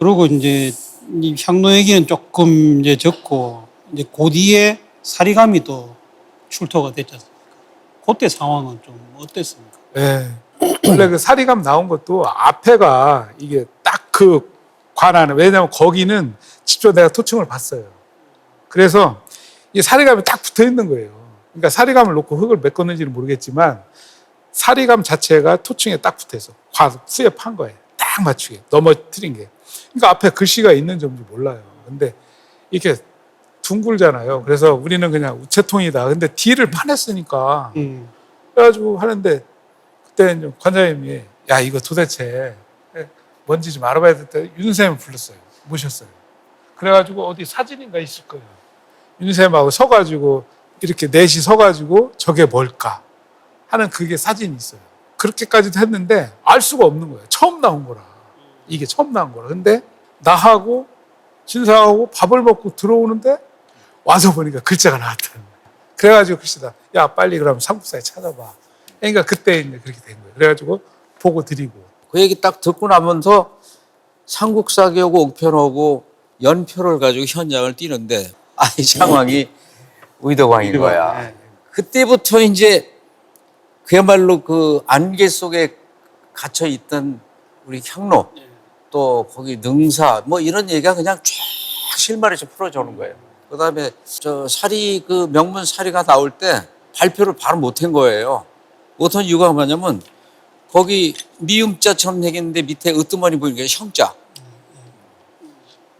그리고 이제 이 향로 얘기는 조금 이제 적고 이제 그 뒤에 사리감이 또 출토가 됐지 않습니까? 그때 상황은 좀 어땠습니까? 네. 원래 그 사리감 나온 것도 앞에가 이게 딱 그 관하는, 왜냐면 거기는 직접 내가 토층을 봤어요. 그래서 이 사리감이 딱 붙어 있는 거예요. 그러니까 사리감을 놓고 흙을 메꿨는지는 모르겠지만 사리감 자체가 토층에 딱 붙어 있어. 후에 판 거예요. 딱 맞추게. 넘어뜨린 게. 그러니까 앞에 글씨가 있는 점인지 몰라요. 근데 이렇게 둥글잖아요. 그래서 우리는 그냥 우체통이다. 근데 뒤를 파냈으니까. 그래가지고 하는데 그때 이제 관장님이 야, 이거 도대체 뭔지 좀 알아봐야 될 때 윤쌤을 불렀어요. 모셨어요. 그래가지고 어디 사진인가 있을 거예요. 윤쌤하고 서가지고 이렇게 넷이 서가지고 저게 뭘까 하는 그게 사진이 있어요. 그렇게까지도 했는데 알 수가 없는 거예요. 처음 나온 거라. 이게 처음 나온 거라. 근데 나하고 진사하고 밥을 먹고 들어오는데 와서 보니까 글자가 나왔다는 거예요. 그래가지고 글씨다. 야, 빨리 그럼 삼국사에 찾아봐. 그러니까 그때 이제 그렇게 된 거예요. 그래가지고 보고 드리고. 그 얘기 딱 듣고 나면서 삼국사기하고 옥편하고 연표를 가지고 현장을 뛰는데 이 상황이 의도광인 거야. 네. 그때부터 이제 그야말로 그 안개 속에 갇혀 있던 우리 향로 또 거기 능사 뭐 이런 얘기가 그냥 쫙 실마리에서 풀어주는 거예요. 그다음에 저 사리 그 명문 사리가 나올 때 발표를 바로 못한 거예요. 못한 이유가 뭐냐면 거기 미음자처럼 생겼는데 밑에 으뜸머리 보이는 게 형자.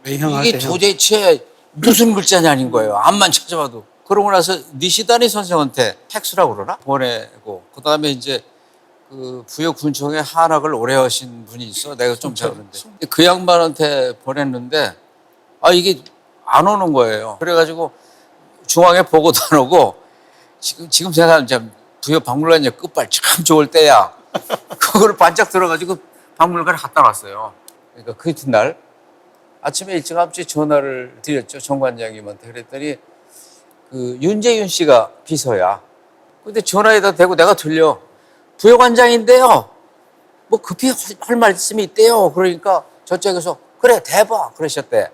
외형할 이게 때 도대체 무슨 글자냐는 거예요. 앞만 찾아봐도. 그러고 나서 니시다니 선생한테 텍스라고 그러나? 보내고 그다음에 이제 그 부여군청에 한학을 오래 하신 분이 있어. 내가 좀 배우는데. 그 양반한테 보냈는데 이게 안 오는 거예요. 그래가지고 중앙에 보고도 안 오고 지금 생각하면 이제 부여 박물관 끝발 참 좋을 때야. 그걸 반짝 들어가지고 박물관에 갖다 놨어요. 그러니까 그 이튿날 아침에 일찌감치 전화를 드렸죠. 정 관장님한테. 그랬더니 그 윤재윤 씨가 비서야. 근데 전화에다 대고 내가 들려. 부여관장인데요. 뭐 급히 할 말씀이 있대요. 그러니까 저쪽에서 그래 대봐 그러셨대.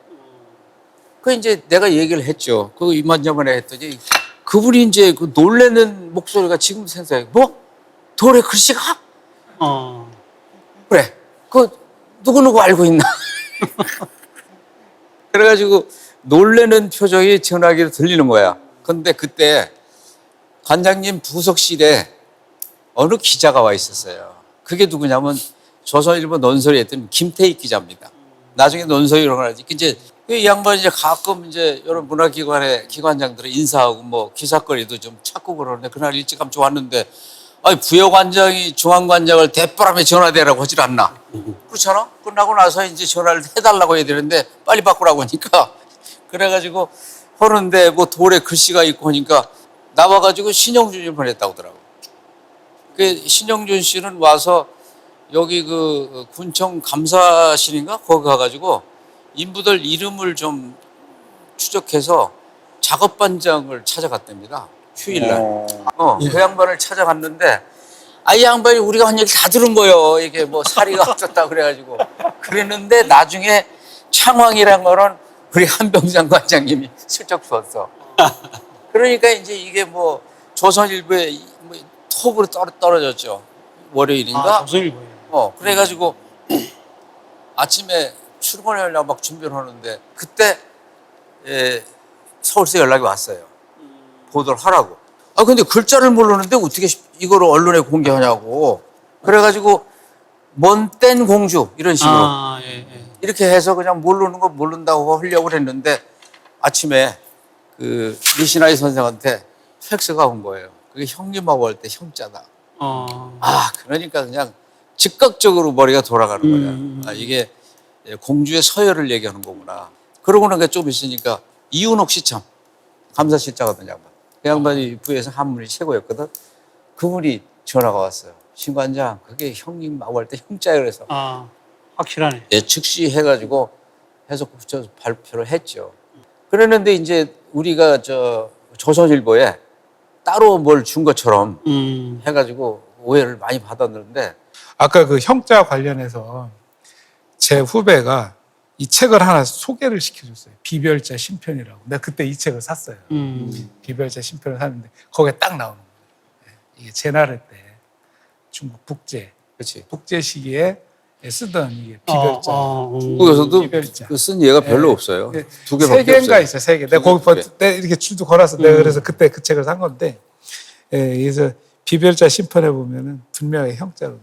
그 이제 내가 얘기를 했죠. 그 이만저만에 했더니 그분이 이제 그 놀래는 목소리가 지금 생각해. 뭐? 돌에 글씨가? 그래. 그 누구누구 알고 있나? 그래가지고 놀래는 표정이 전화기로 들리는 거야. 근데 그때 관장님 부속실에 어느 기자가 와 있었어요. 그게 누구냐면 조선일보 논설위에 했던 김태익 기자입니다. 나중에 논설위로 가야지. 이제 이 양반이 이제 가끔 이제 여러 문화기관의 기관장들을 인사하고 뭐 기사거리도 좀 찾고 그러는데 그날 일찌감치 왔는데 부여관장이 중앙관장을 대바람에 전화대라고 하질 않나. 그렇잖아? 끝나고 나서 이제 전화를 해달라고 해야 되는데 빨리 바꾸라고 하니까 그래가지고 하는데 뭐 돌에 글씨가 있고 하니까 나와가지고 신영준이 보냈다고 하더라고. 그 신영준 씨는 와서 여기 그 군청 감사실인가? 거기 가가지고 인부들 이름을 좀 추적해서 작업반장을 찾아갔답니다. 휴일날. 그 양반을 찾아갔는데 이 양반이 우리가 한 얘기 다 들은 거예요. 이게 뭐 사리가 어쩌다 그래가지고. 그랬는데 나중에 창황이란 거는 우리 한병장 관장님이 슬쩍 주었어. 그러니까 이제 이게 뭐 조선일보에 뭐 톱으로 떨어졌죠. 월요일인가? 조선일보예요. 그래가지고 아침에 출근하려고 막 준비를 하는데 그때 서울서 연락이 왔어요. 보도를 하라고. 근데 글자를 모르는데 어떻게 이거를 언론에 공개하냐고. 그래가지고 먼땐 공주 이런 식으로 이렇게 해서 그냥 모르는 거 모른다고 하려고 그랬는데 아침에 그 미시나이 선생한테 팩스가 온 거예요. 그게 형님하고 할 때 형자다. 그러니까 그냥 즉각적으로 머리가 돌아가는 거야. 이게 공주의 서열을 얘기하는 거구나. 그러고 나니까 좀 있으니까 이윤옥 시참 감사실장하던 양반. 그 양반이 부에서 한문이 최고였거든. 그분이 전화가 왔어요. 신관장, 그게 형님하고 할 때 형자예요. 그래서 확실하네. 즉시 해가지고 해서 붙여서 발표를 했죠. 그랬는데 이제 우리가 조선일보에 따로 뭘 준 것처럼 해가지고 오해를 많이 받았는데 아까 그 형자 관련해서 제 후배가 이 책을 하나 소개를 시켜줬어요. 비별자 신편이라고. 내가 그때 이 책을 샀어요. 비별자 신편을 샀는데 거기에 딱 나오는 거예요. 이게 제나르 때 중국 북제 시기에 쓰던 이게 비별자. 중국에서도 비별자. 그 쓴 예가 별로 없어요. 두 개밖에 세 개인가 없어요. 있어요. 세 개. 내가 거기 내가 이렇게 줄도 걸어서 내가 그래서 그때 그 책을 산 건데, 그래서 비별자 심판해 보면은 분명히 형자로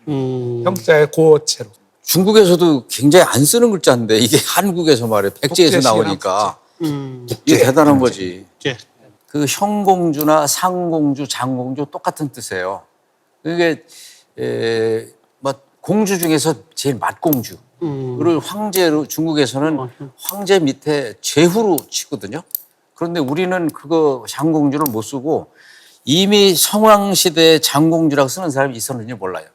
나와요. 형자의 고어체로. 중국에서도 굉장히 안 쓰는 글자인데 이게 한국에서 말해 백제에서 나오니까 이게 대단한 거지. 예. 그 형공주나 상공주, 장공주 똑같은 뜻이에요. 이게 뭐 공주 중에서 제일 맏공주. 그를 황제로 중국에서는 황제 밑에 제후로 치거든요. 그런데 우리는 그거 장공주를 못 쓰고 이미 성왕 시대에 장공주라고 쓰는 사람이 있었는지 몰라요.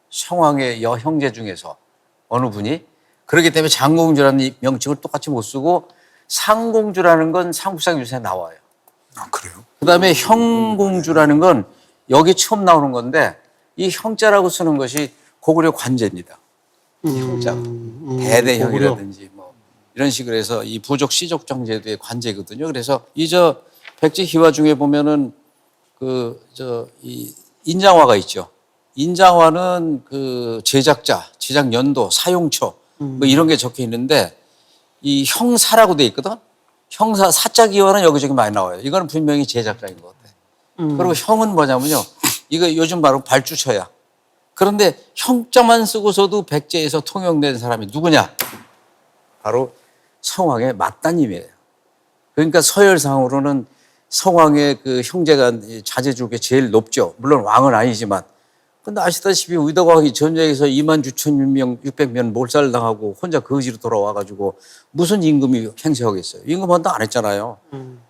성왕의 여형제 중에서 어느 분이. 그렇기 때문에 장공주라는 명칭을 똑같이 못 쓰고 상공주라는 건 삼국사 유사에 나와요. 아, 그래요? 그다음에 형공주라는 건 여기 처음 나오는 건데 이 형자라고 쓰는 것이 고구려 관제입니다. 형자. 대대형이라든지 뭐 이런 식으로 해서 이 부족 시족 정제도의 관제거든요. 그래서 이 저 백제 희화 중에 보면은 이 인장화가 있죠. 인장화는 그 제작자, 제작 연도, 사용처 뭐 이런 게 적혀 있는데 이 형사라고 돼 있거든. 형사 사자 기화는 여기저기 많이 나와요. 이거는 분명히 제작자인 것 같아. 그리고 형은 뭐냐면요. 이거 요즘 바로 발주처야. 그런데 형자만 쓰고서도 백제에서 통용된 사람이 누구냐? 바로 성왕의 맏따님이에요. 그러니까 서열상으로는 성왕의 그 형제가 자제족에 제일 높죠. 물론 왕은 아니지만. 근데 아시다시피 의덕왕이 전쟁에서 26,600명 몰살당하고 혼자 거지로 돌아와가지고 무슨 임금이 행세하겠어요. 임금 한다 안 했잖아요.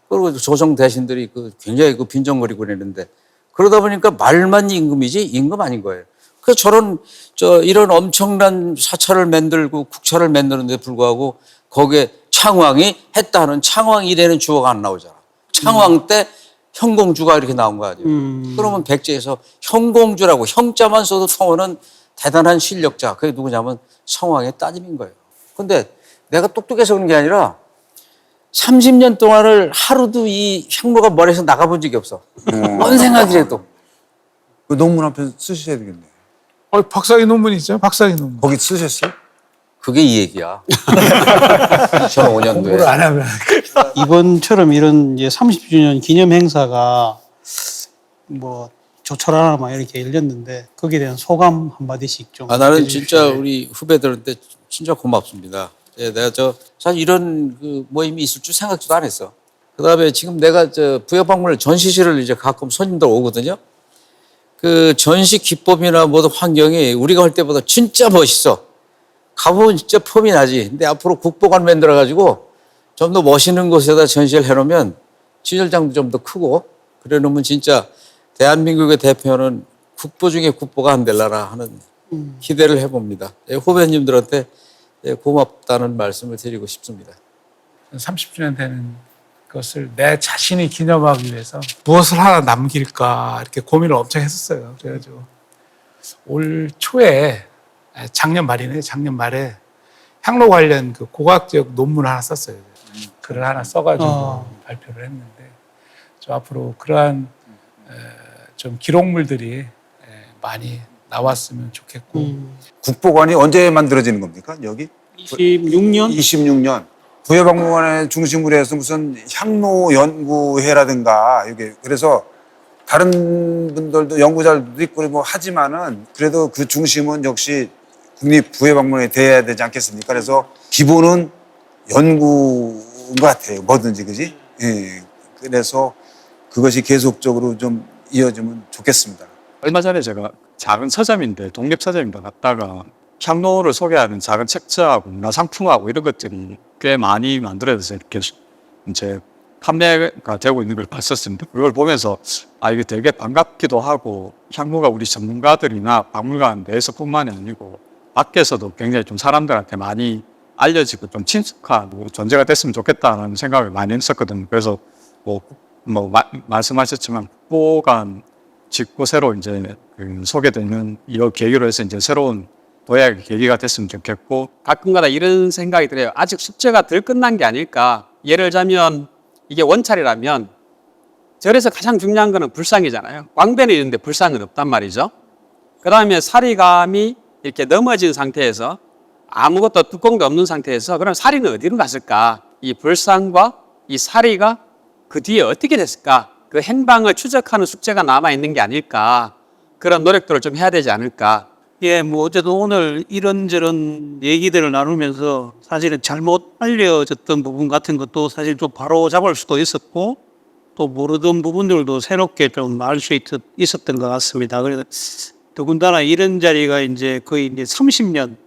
그리고 조정 대신들이 굉장히 빈정거리고 그랬는데 그러다 보니까 말만 임금이지 임금 아닌 거예요. 그래서 이런 엄청난 사찰을 만들고 국찰을 만드는데 불구하고 거기에 창왕이 했다 하는 창왕 이래는 주어가 안 나오잖아. 창왕 때 형공주가 이렇게 나온 거 아니에요. 그러면 백제에서 형공주라고 형자만 써도 성어는 대단한 실력자. 그게 누구냐면 성왕의 따님인 거예요. 근데 내가 똑똑해서 그런 게 아니라 30년 동안을 하루도 이 향로가 머리에서 나가본 적이 없어. 뭔 생각이라도. 그 논문 한 편 쓰셔야 되겠네. 박사기 논문 있죠? 박사기 논문. 거기 쓰셨어요? 그게 이 얘기야. 2005년도에. 공부를 안 하면. 이번처럼 이런 이제 30주년 기념 행사가 뭐 조촐하나 막 이렇게 열렸는데 거기에 대한 소감 한마디씩 좀. 나는 해주십시오. 진짜 우리 후배들한테 진짜 고맙습니다. 내가 사실 이런 그 모임이 있을 줄 생각지도 안 했어. 그 다음에 지금 내가 부여박물관 전시실을 이제 가끔 손님들 오거든요. 그 전시 기법이나 모든 환경이 우리가 할 때보다 진짜 멋있어. 가보면 진짜 폼이 나지. 근데 앞으로 국보관 만들어가지고 좀 더 멋있는 곳에다 전시를 해놓으면 진열장도 좀 더 크고 그래 놓으면 진짜 대한민국의 대표는 국보 중에 국보가 안 될라나 하는 기대를 해봅니다. 후배님들한테 고맙다는 말씀을 드리고 싶습니다. 30주년 되는 것을 내 자신이 기념하기 위해서 무엇을 하나 남길까 이렇게 고민을 엄청 했었어요. 그래가지고 올 초에 작년 말에 향로 관련 그 고고학적 논문을 하나 썼어요. 글을 하나 써가지고 발표를 했는데 저 앞으로 그러한 좀 기록물들이 많이 나왔으면 좋겠고. 국보관이 언제 만들어지는 겁니까? 여기? 26년? 26년. 부여박물관의 중심으로 해서 무슨 향로 연구회라든가 이게 그래서 다른 분들도 연구자들도 있고 뭐 하지만은 그래도 그 중심은 역시 국립부여박물관이 돼야 되지 않겠습니까? 그래서 기본은 연구인 것 같아요. 뭐든지 그지? 예. 그래서 그것이 계속적으로 좀 이어지면 좋겠습니다. 얼마 전에 제가 작은 서점인데 독립서점인데 갔다가 향로를 소개하는 작은 책자하고 문화상품하고 이런 것들이 꽤 많이 만들어져서 이렇게 이제 판매가 되고 있는 걸 봤었습니다. 그걸 보면서 이게 되게 반갑기도 하고 향로가 우리 전문가들이나 박물관 내에서뿐만이 아니고 밖에서도 굉장히 좀 사람들한테 많이 알려지고 좀 친숙하고 존재가 됐으면 좋겠다는 생각을 많이 했었거든요. 그래서 말씀하셨지만 국보관 짓고 새로 이제 소개되는 이 계기로 해서 이제 새로운 도약의 계기가 됐으면 좋겠고 가끔가다 이런 생각이 들어요. 아직 숙제가 덜 끝난 게 아닐까. 예를 들자면 이게 원찰이라면 절에서 가장 중요한 거는 불상이잖아요. 광배는 있는데 불상은 없단 말이죠. 그 다음에 사리감이 이렇게 넘어진 상태에서 아무것도 뚜껑도 없는 상태에서 그럼 사리는 어디로 갔을까? 이 불상과 이 사리가 그 뒤에 어떻게 됐을까? 그 행방을 추적하는 숙제가 남아있는 게 아닐까? 그런 노력들을 좀 해야 되지 않을까? 예, 뭐 어쨌든 오늘 이런저런 얘기들을 나누면서 사실은 잘못 알려졌던 부분 같은 것도 사실 좀 바로 잡을 수도 있었고 또 모르던 부분들도 새롭게 좀 알 수 있었던 것 같습니다. 그래서 더군다나 이런 자리가 이제 거의 이제 30년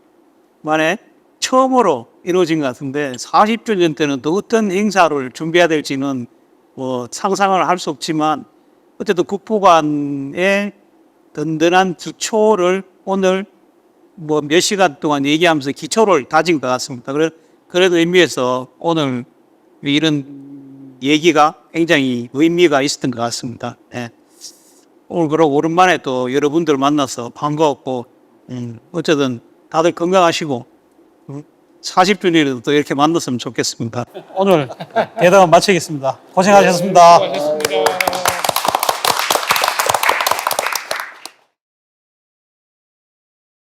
만에 처음으로 이루어진 것 같은데 40주년 때는 또 어떤 행사를 준비해야 될지는 뭐 상상을 할 수 없지만 어쨌든 국보관의 든든한 기초를 오늘 뭐 몇 시간 동안 얘기하면서 기초를 다진 것 같습니다. 그런 의미에서 오늘 이런 얘기가 굉장히 의미가 있었던 것 같습니다. 네. 오늘 그러고 오랜만에 또 여러분들 만나서 반가웠고, 어쨌든 다들 건강하시고, 40주년에도 또 이렇게 만났으면 좋겠습니다. 오늘 대담 마치겠습니다. 고생하셨습니다.